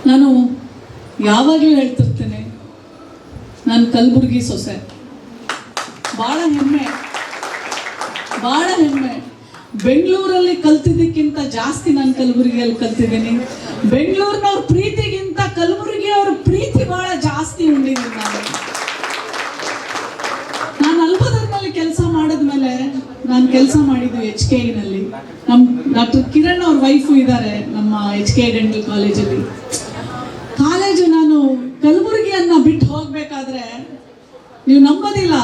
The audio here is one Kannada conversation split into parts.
ನಾನು ಯಾವಾಗಲೂ ಹೇಳ್ತಿರ್ತೇನೆ, ನಾನು ಕಲಬುರಗಿ ಸೊಸೆ. ಭಾಳ ಹೆಮ್ಮೆ. ಬೆಂಗಳೂರಲ್ಲಿ ಕಲ್ತಿದ್ದಕ್ಕಿಂತ ಜಾಸ್ತಿ ನಾನು ಕಲಬುರಗಿಯಲ್ಲಿ ಕಲ್ತಿದ್ದೀನಿ. ಬೆಂಗಳೂರಿನವ್ರ ಪ್ರೀತಿಗಿಂತ ಕಲಬುರಗಿಯವ್ರ ಪ್ರೀತಿ ಭಾಳ ಜಾಸ್ತಿ ಉಂಡಿದ್ದೀನಿ. ನಾನು ಅಲ್ಪದರ್ನಲ್ಲಿ ಕೆಲಸ ಮಾಡಿದ್ಮೇಲೆ ನಾನು ಕೆಲಸ ಮಾಡಿದ್ದು HKIನಲ್ಲಿ. ನಮ್ಮ ಡಾಕ್ಟರ್ ಕಿರಣ್ ಅವ್ರ ವೈಫು ಇದ್ದಾರೆ ನಮ್ಮ HKI ಡೆಂಟಲ್ ಕಾಲೇಜಲ್ಲಿ. ನಾನು ಕಲಬುರಗಿಯನ್ನ ಬಿಟ್ಟು ಹೋಗ್ಬೇಕಾದ್ರೆ ನೀವು ನಂಬೋದಿಲ್ಲ,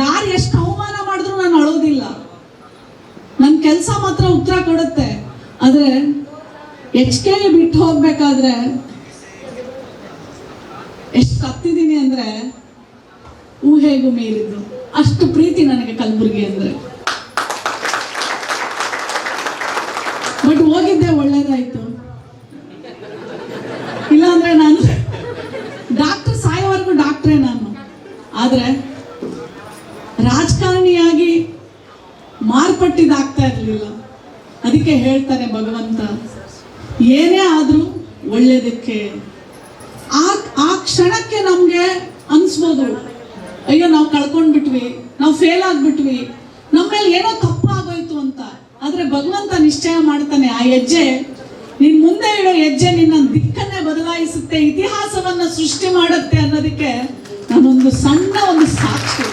ಯಾರು ಎಷ್ಟು ಅವಮಾನ ಮಾಡಿದ್ರು ನಾನು ಅಳೋದಿಲ್ಲ. ನನ್ನ ಕೆಲಸ ಮಾತ್ರ ಉತ್ತರ ಕೊಡುತ್ತೆ. ಆದರೆ HKI ಬಿಟ್ಟು ಹೋಗ್ಬೇಕಾದ್ರೆ ಎಷ್ಟು ಕತ್ತಿದ್ದೀನಿ ಅಂದ್ರೆ ಊಹೆಗೂ ಮೀರಿದ್ದು. ಅಷ್ಟು ಪ್ರೀತಿ ನನಗೆ ಕಲಬುರಗಿ ಅಂದ್ರೆ. ಬಟ್ ಹೋಗಿದ್ದೆ ಒಳ್ಳೇದಾಯ್ತು. ಇಲ್ಲಾಂದ್ರೆ ನಾನು ಡಾಕ್ಟರ್ ಸಾಯೋವರೆಗೂ ಡಾಕ್ಟ್ರೇ ನಾನು. ಆದ್ರೆ ರಾಜಕಾರಣಿಯಾಗಿ ಮಾರ್ಪಟ್ಟಿದ್ದಾಗ್ತಾ ಇರಲಿಲ್ಲ. ಅದಕ್ಕೆ ಹೇಳ್ತಾನೆ ಭಗವಂತ, ಏನೇ ಆದ್ರೂ ಒಳ್ಳೇದಕ್ಕೆ. ಆ ಕ್ಷಣಕ್ಕೆ ನಮ್ಗೆ ಅನ್ಸ್ಬೋದು, ಅಯ್ಯೋ ನಾವು ಕಳ್ಕೊಂಡ್ಬಿಟ್ವಿ, ನಾವು ಫೇಲ್ ಆಗ್ಬಿಟ್ವಿ, ನಮ್ಮ ಮೇಲೆ ಏನೋ ತಪ್ಪಾಗೋಯ್ತು ಅಂತ. ಆದ್ರೆ ಭಗವಂತ ನಿಶ್ಚಯ ಮಾಡ್ತಾನೆ, ಆ ಹೆಜ್ಜೆ ನಿನ್ ಮುಂದೆ ಇಡೋ ಹೆಜ್ಜೆ ನಿನ್ನ ದಿಕ್ಕನ್ನೇ ಬದಲಾಯಿಸುತ್ತೆ, ಇತಿಹಾಸವನ್ನ ಸೃಷ್ಟಿ ಮಾಡುತ್ತೆ ಅನ್ನೋದಕ್ಕೆ ನಾನೊಂದು ಸಣ್ಣ ಸಾಕ್ಷಿ.